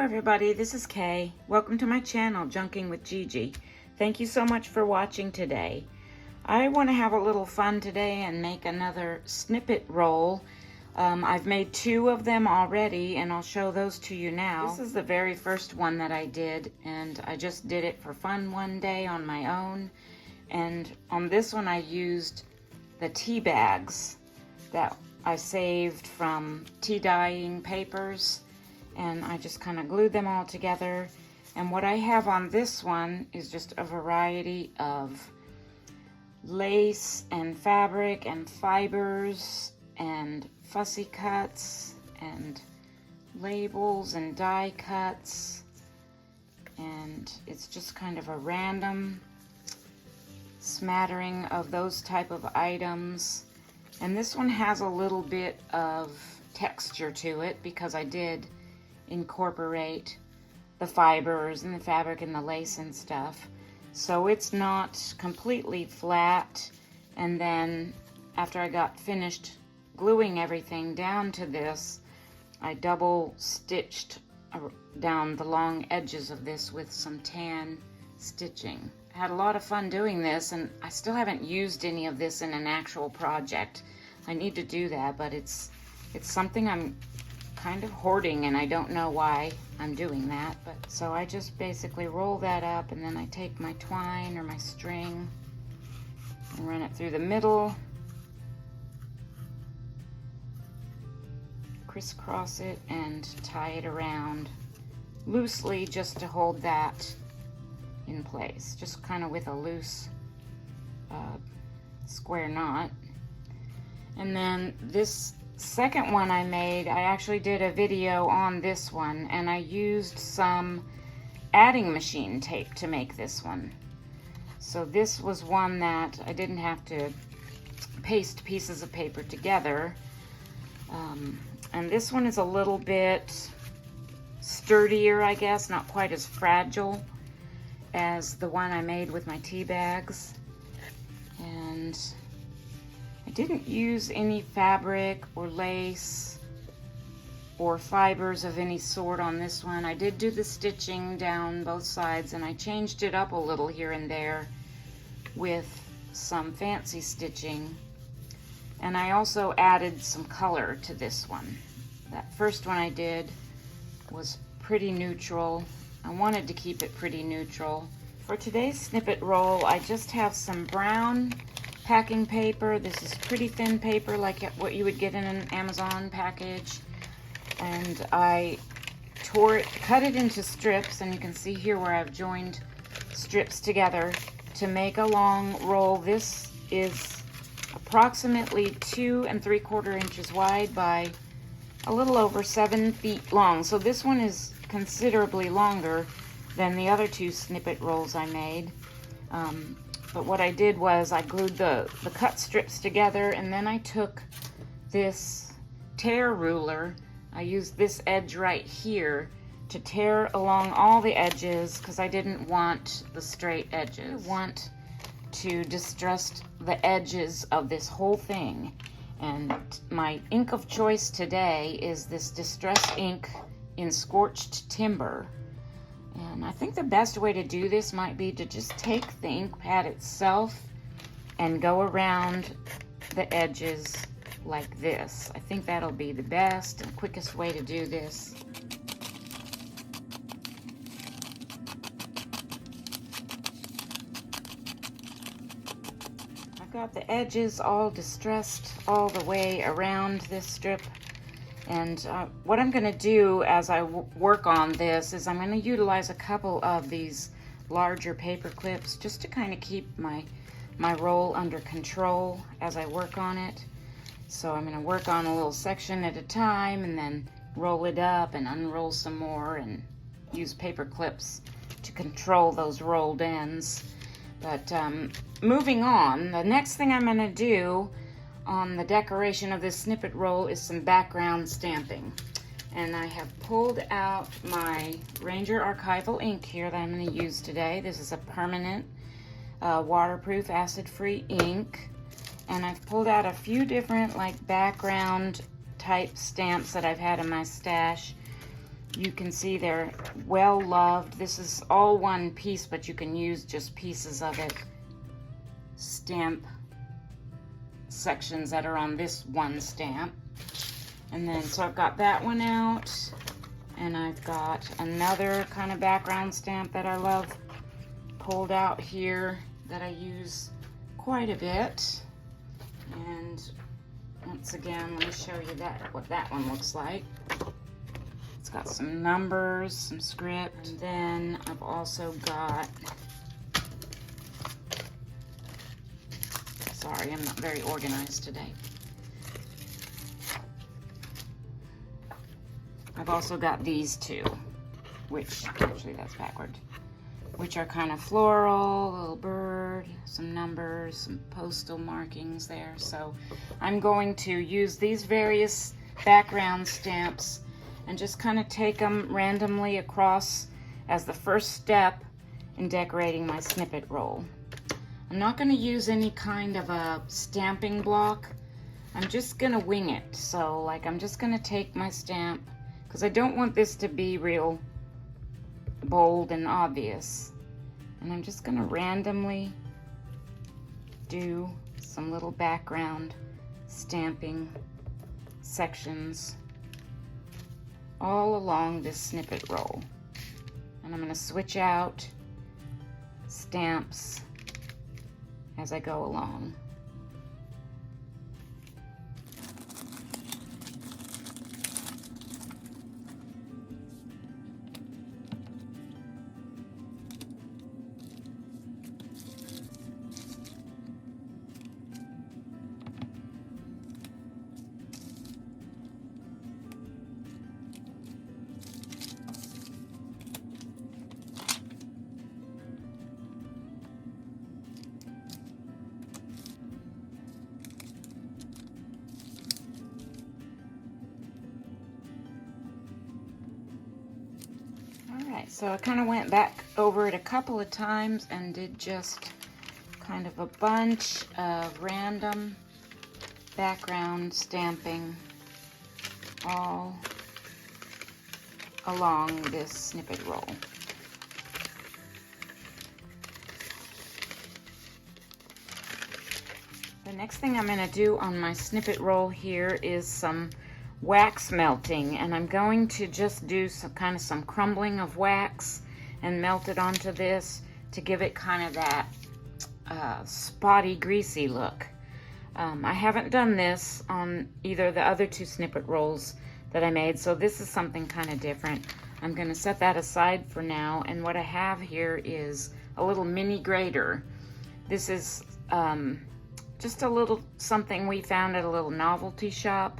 everybody, this is Kay. Welcome to my channel, Junking with Gigi. Thank you so much for watching today. I want to have a little fun today and make another snippet roll. I've made 2 of them already and I'll show those to you now. This is the very first one that I did, and I just did it for fun one day on my own. And on this one I used the tea bags that I saved from tea dyeing papers, and I just kind of glued them all together. And what I have on this one is just a variety of lace and fabric and fibers and fussy cuts and labels and die cuts, and it's just kind of a random smattering of those type of items. And this one has a little bit of texture to it because I did incorporate the fibers and the fabric and the lace and stuff, so it's not completely flat. And then after I got finished gluing everything down to this, I double stitched down the long edges of this with some tan stitching. I had a lot of fun doing this, and I still haven't used any of this in an actual project. I need to do that, but it's something I'm kind of hoarding, and I don't know why I'm doing that. But so I just basically roll that up, and then I take my twine or my string and run it through the middle, crisscross it, and tie it around loosely just to hold that in place, just kind of with a loose square knot. And then this second one I made, I actually did a video on this one, and I used some adding machine tape to make this one. So this was one that I didn't have to paste pieces of paper together. And this one is a little bit sturdier, I guess, not quite as fragile as the one I made with my tea bags. And I didn't use any fabric or lace or fibers of any sort on this one. I did do the stitching down both sides, and I changed it up a little here and there with some fancy stitching. And I also added some color to this one. That first one I did was pretty neutral. I wanted to keep it pretty neutral. For today's snippet roll, I just have some brown packing paper. This is pretty thin paper, like what you would get in an Amazon package. And I cut it into strips, and you can see here where I've joined strips together to make a long roll. This is approximately 2 3/4 inches wide by a little over 7 feet long. So this one is considerably longer than the other 2 snippet rolls I made. But what I did was I glued the cut strips together, and then I took this tear ruler. I used this edge right here to tear along all the edges because I didn't want the straight edges. I want to distress the edges of this whole thing. And my ink of choice today is this Distress ink in Scorched Timber. And I think the best way to do this might be to just take the ink pad itself and go around the edges like this. I think that'll be the best and quickest way to do this. I've got the edges all distressed all the way around this strip. And what I'm going to do as I work on this is I'm going to utilize a couple of these larger paper clips just to kind of keep my roll under control as I work on it. So I'm going to work on a little section at a time, and then roll it up and unroll some more, and use paper clips to control those rolled ends. But moving on, the next thing I'm going to do on the decoration of this snippet roll is some background stamping. And I have pulled out my Ranger Archival ink here that I'm going to use today. This is a permanent waterproof acid-free ink. And I've pulled out a few different like background type stamps that I've had in my stash. You can see they're well loved. This is all one piece, but you can use just pieces of it. Stamp sections that are on this one stamp. And then, so I've got that one out, and I've got another kind of background stamp that I love pulled out here that I use quite a bit. And once again, let me show you what that one looks like. It's got some numbers, some script, and then I've also got, sorry, I'm not very organized today. I've also got these two, which, actually that's backward, which are kind of floral, a little bird, some numbers, some postal markings there. So I'm going to use these various background stamps and just kind of take them randomly across as the first step in decorating my snippet roll. I'm not going to use any kind of a stamping block. I'm just going to wing it. So like I'm just going to take my stamp, because I don't want this to be real bold and obvious. And I'm just going to randomly do some little background stamping sections all along this snippet roll. And I'm going to switch out stamps as I go along. Alright, so I kind of went back over it a couple of times and did just kind of a bunch of random background stamping all along this snippet roll. The next thing I'm going to do on my snippet roll here is some wax melting, and I'm going to just do some crumbling of wax and melt it onto this to give it kind of that spotty, greasy look. I haven't done this on either the other two snippet rolls that I made, so this is something kind of different. I'm going to set that aside for now, and what I have here is a little mini grater. This is just a little something we found at a little novelty shop,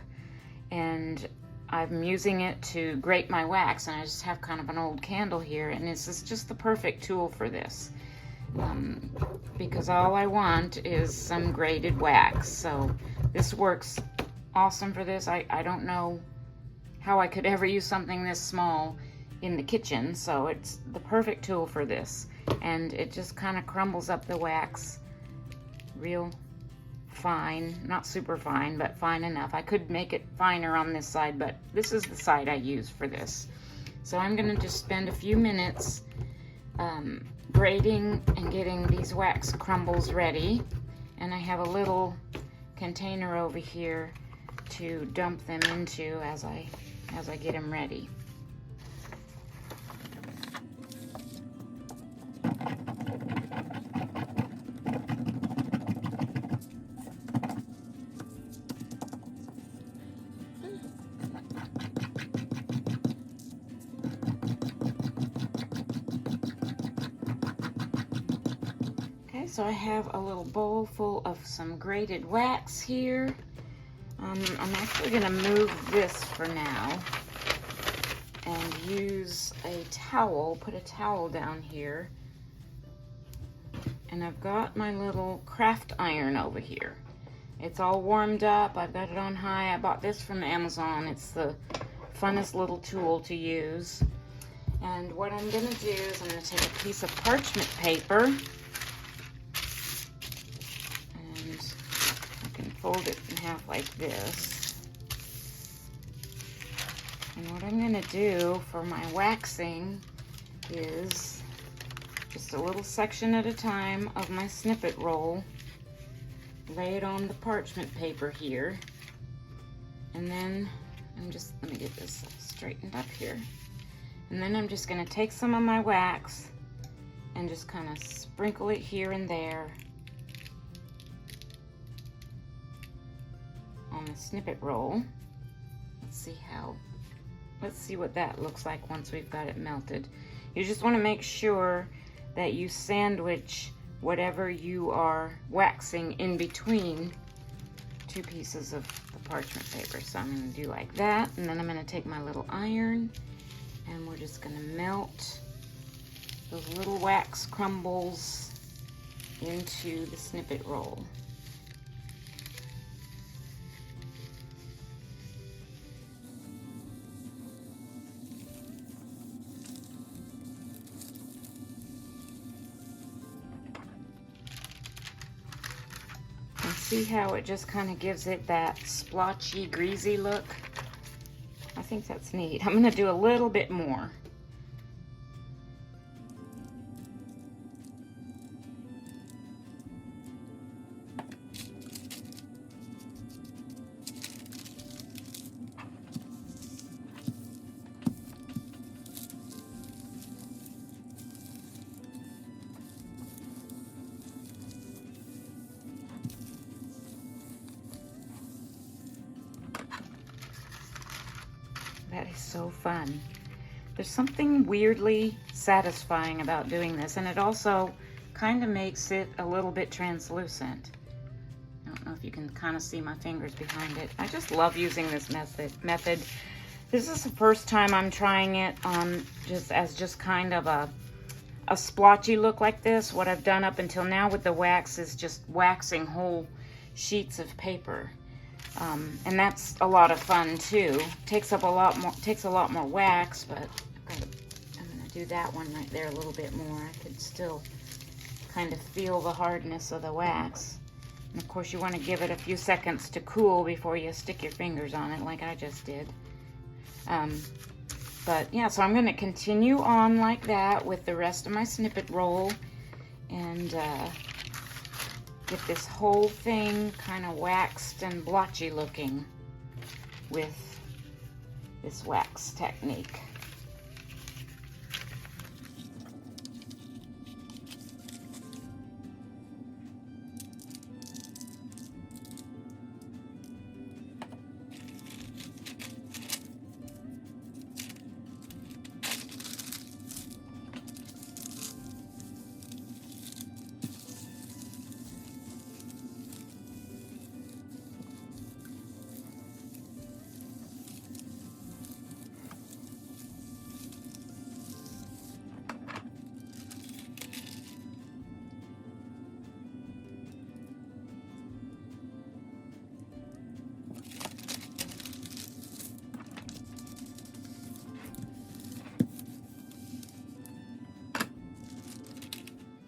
and I'm using it to grate my wax, and I just have kind of an old candle here, and this is just the perfect tool for this, because all I want is some grated wax. So this works awesome for this. I don't know how I could ever use something this small in the kitchen, so it's the perfect tool for this, and it just kind of crumbles up the wax real fine, not super fine, but fine enough. I could make it finer on this side, but this is the side I use for this. So I'm going to just spend a few minutes grating and getting these wax crumbles ready, and I have a little container over here to dump them into as I get them ready. So I have a little bowl full of some grated wax here. I'm actually going to move this for now and use a towel, put a towel down here. And I've got my little craft iron over here. It's all warmed up. I've got it on high. I bought this from Amazon. It's the funnest little tool to use. And what I'm going to do is I'm going to take a piece of parchment paper, fold it in half like this, And what I'm going to do for my waxing is just a little section at a time of my snippet roll. Lay it on the parchment paper here. And then let me get this straightened up here. And then I'm just going to take some of my wax and just kind of sprinkle it here and there on the snippet roll. Let's see what that looks like once we've got it melted. You just want to make sure that you sandwich whatever you are waxing in between two pieces of the parchment paper. So I'm going to do like that, and then I'm going to take my little iron and we're just going to melt those little wax crumbles into the snippet roll. And see how it just kind of gives it that splotchy, greasy look? I think that's neat. I'm going to do a little bit more. That is so fun. There's something weirdly satisfying about doing this, and it also kind of makes it a little bit translucent. I don't know if you can kind of see my fingers behind it. I just love using this method. This is the first time I'm trying it on just kind of a splotchy look like this. What I've done up until now with the wax is just waxing whole sheets of paper. And that's a lot of fun too. Takes a lot more wax, but I'm gonna do that one right there a little bit more. I could still kind of feel the hardness of the wax. And of course you want to give it a few seconds to cool before you stick your fingers on it like I just did. But yeah, so I'm gonna continue on like that with the rest of my snippet roll and get this whole thing kind of waxed and blotchy looking with this wax technique.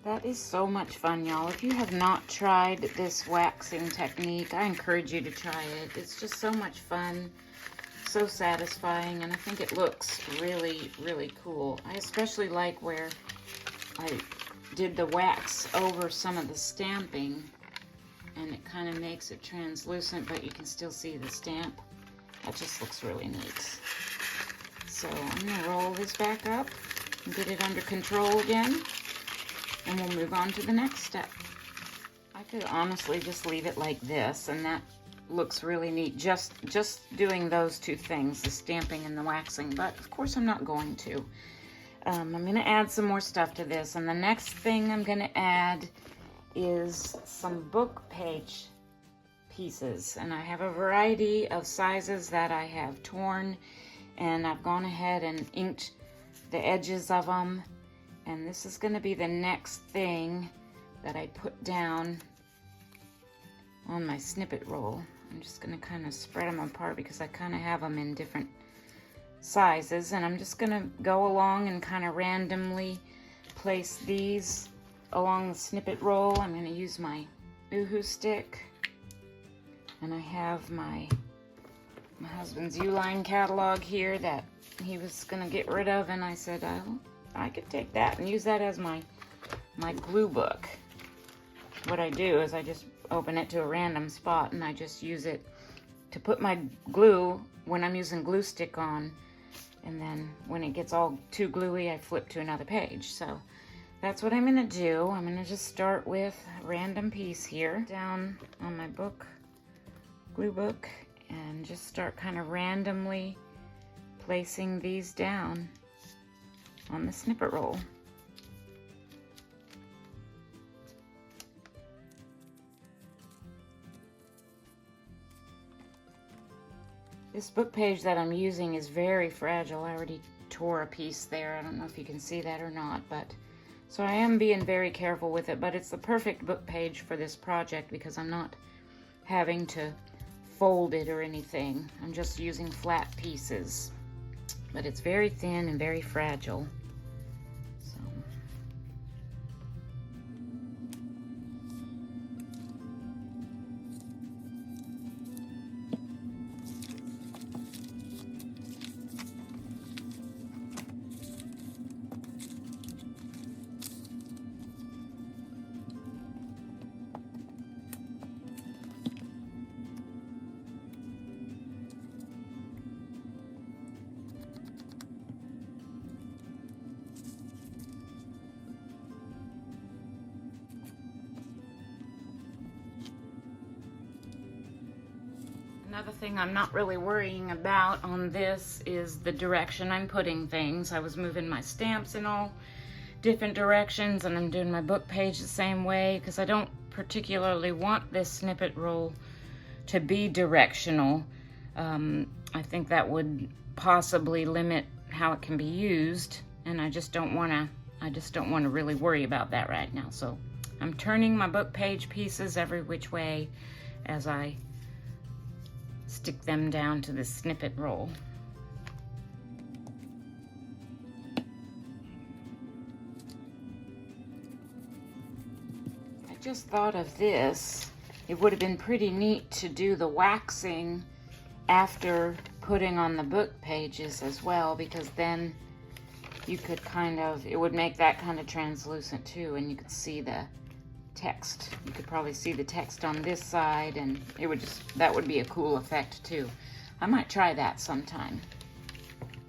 That is so much fun, y'all. If you have not tried this waxing technique, I encourage you to try it. It's just so much fun, so satisfying, and I think it looks really, really cool. I especially like where I did the wax over some of the stamping, and it kind of makes it translucent, but you can still see the stamp. That just looks really neat. So I'm going to roll this back up and get it under control again. And we'll move on to the next step. I could honestly just leave it like this, and that looks really neat. Just doing those two things, the stamping and the waxing, but of course I'm not going to. I'm going to add some more stuff to this, and the next thing I'm going to add is some book page pieces. And I have a variety of sizes that I have torn, and I've gone ahead and inked the edges of them. And this is going to be the next thing that I put down on my snippet roll. I'm just going to kind of spread them apart because I kind of have them in different sizes. And I'm just going to go along and kind of randomly place these along the snippet roll. I'm going to use my Oohoo stick. And I have my my husband's Uline catalog here that he was gonna get rid of, and I said, oh, I could take that and use that as my glue book. What I do is I just open it to a random spot and I just use it to put my glue when I'm using glue stick on, and then when it gets all too gluey, I flip to another page. So that's what I'm gonna do. I'm gonna just start with a random piece here down on my glue book, and just start kind of randomly placing these down on the snippet roll. This book page that I'm using is very fragile. I already tore a piece there. I don't know if you can see that or not, but so I am being very careful with it, but it's the perfect book page for this project because I'm not having to fold it or anything. I'm just using flat pieces, but it's very thin and very fragile. Another thing I'm not really worrying about on this is the direction I'm putting things. I was moving my stamps in all different directions, and I'm doing my book page the same way because I don't particularly want this snippet roll to be directional. I think that would possibly limit how it can be used, and I just don't want to really worry about that right now. So I'm turning my book page pieces every which way as I stick them down to the snippet roll. I just thought of this. It would have been pretty neat to do the waxing after putting on the book pages as well, because then you could it would make that kind of translucent too, and you could see the text. You could probably see the text on this side, and that would be a cool effect too. I might try that sometime.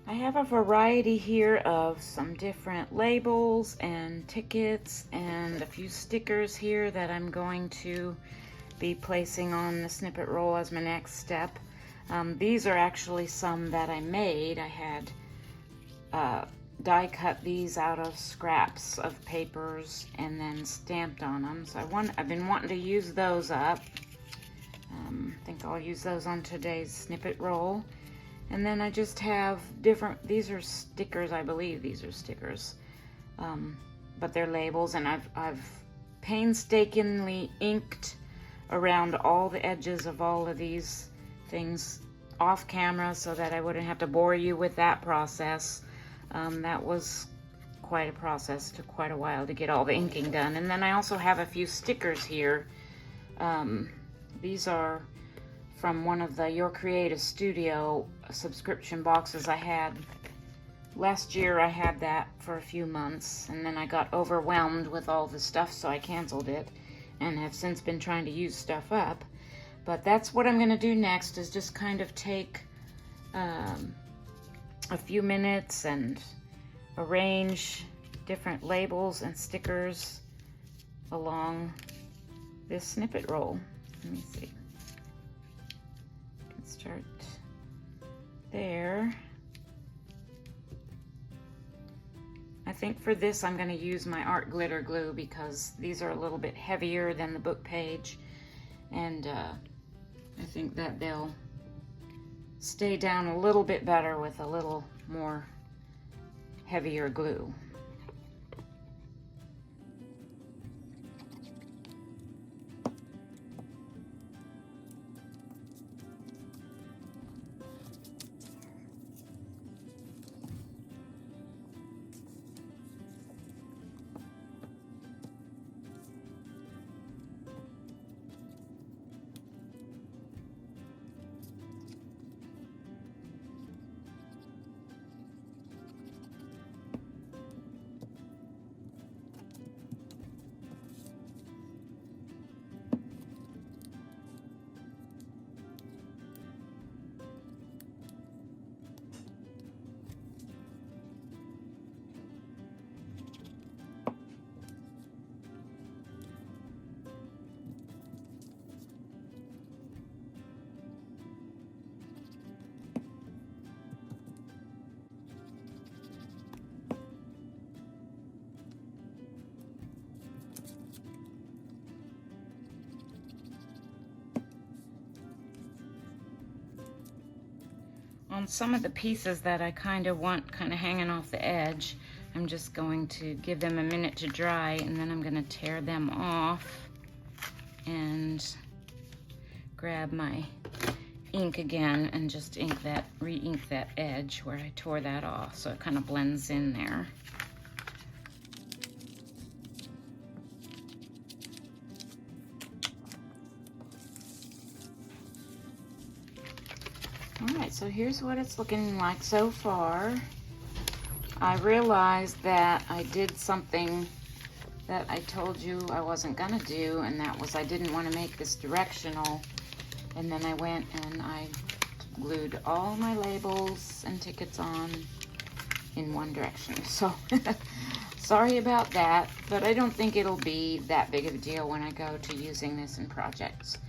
I have a variety here of some different labels and tickets and a few stickers here that I'm going to be placing on the snippet roll as my next step. These are actually some that I made. I had die cut these out of scraps of papers and then stamped on them. So I've been wanting to use those up. I think I'll use those on today's snippet roll. And then I just have these are stickers, I believe these are stickers. But they're labels, and I've painstakingly inked around all the edges of all of these things off camera so that I wouldn't have to bore you with that process. That was quite a process. Took quite a while to get all the inking done. And then I also have a few stickers here. These are from one of the Your Creative Studio subscription boxes I had. Last year I had that for a few months, and then I got overwhelmed with all the stuff, so I canceled it and have since been trying to use stuff up. But that's what I'm going to do next, is just kind of take a few minutes and arrange different labels and stickers along this snippet roll. Let me see. Let's start there. I think for this I'm going to use my art glitter glue because these are a little bit heavier than the book page, and I think that they'll stay down a little bit better with a little more heavier glue. on some of the pieces that I kind of want kind of hanging off the edge, I'm just going to give them a minute to dry, and then I'm going to tear them off and grab my ink again and just re-ink that edge where I tore that off, so it kind of blends in there. Alright, so here's what it's looking like so far. I realized that I did something that I told you I wasn't gonna do, and that was I didn't want to make this directional, and then I went and I glued all my labels and tickets on in one direction. So sorry about that, but I don't think it'll be that big of a deal when I go to using this in projects.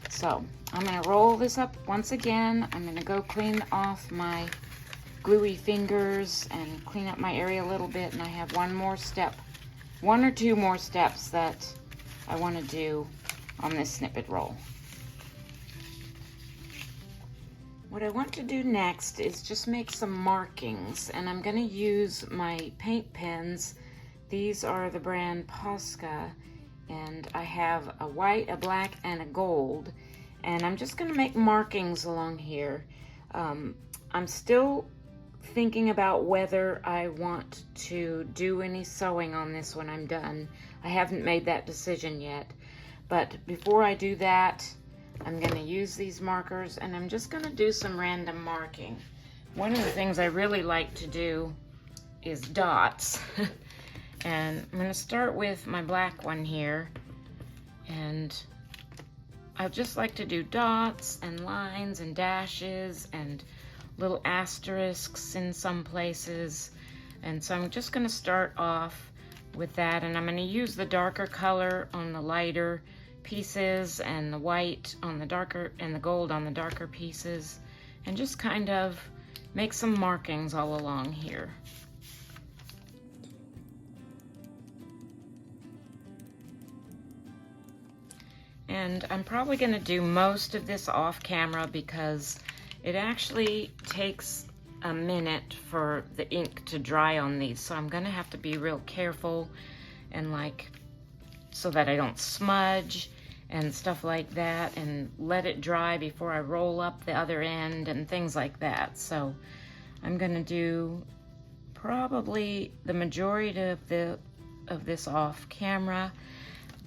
So I'm going to roll this up once again. I'm going to go clean off my gluey fingers and clean up my area a little bit, and I have one or two more steps that I want to do on this snippet roll. What I want to do next is just make some markings, and I'm going to use my paint pens. These are the brand Posca, and I have a white, a black, and a gold, and I'm just going to make markings along here. I'm still thinking about whether I want to do any sewing on this when I'm done. I haven't made that decision yet, but before I do that, I'm going to use these markers, and I'm just going to do some random marking. One of the things I really like to do is dots. And I'm going to start with my black one here, and I just like to do dots and lines and dashes and little asterisks in some places. And so I'm just going to start off with that, and I'm going to use the darker color on the lighter pieces and the white on the darker and the gold on the darker pieces, and just kind of make some markings all along here. And I'm probably going to do most of this off camera because it actually takes a minute for the ink to dry on these, so I'm going to have to be real careful and so that I don't smudge and stuff like that, and let it dry before I roll up the other end and things like that. So I'm going to do probably the majority of this off camera,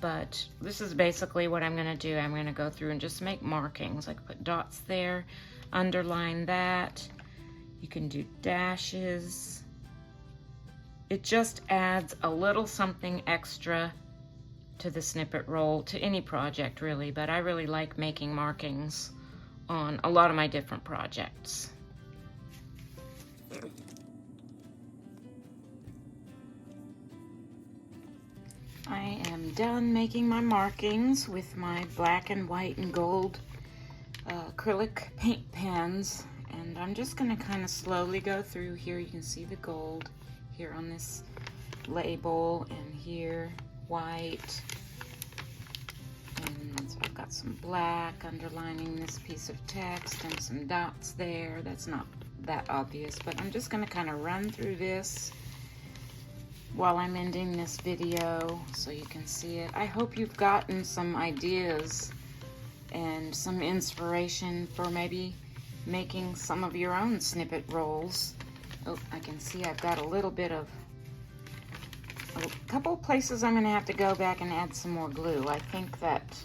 but this is basically what I'm going to do. I'm going to go through and just make markings, like put dots there, underline that. You can do dashes. It just adds a little something extra to the snippet roll, to any project really, but I really like making markings on a lot of my different projects. I am done making my markings with my black and white and gold acrylic paint pens, and I'm just going to kind of slowly go through here. You can see the gold here on this label, and here white, and so I've got some black underlining this piece of text and some dots there. That's not that obvious, but I'm just going to kind of run through this while I'm ending this video so you can see it. I hope you've gotten some ideas and some inspiration for maybe making some of your own snippet rolls. Oh, I can see I've got a couple places I'm going to have to go back and add some more glue. I think that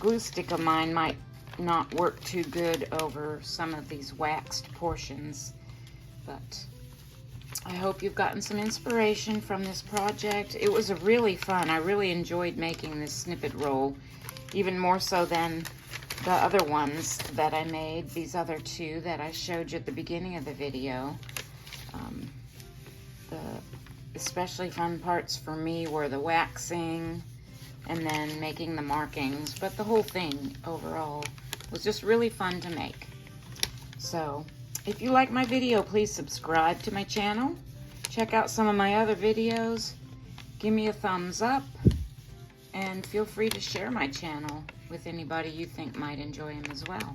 glue stick of mine might not work too good over some of these waxed portions, but I hope you've gotten some inspiration from this project. It was really fun. I really enjoyed making this snippet roll, even more so than the other ones that I made, these other two that I showed you at the beginning of the video. The especially fun parts for me were the waxing and then making the markings, but the whole thing overall was just really fun to make. So if you like my video, please subscribe to my channel. Check out some of my other videos. Give me a thumbs up, and feel free to share my channel with anybody you think might enjoy them as well.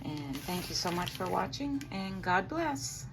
And thank you so much for watching, and God bless.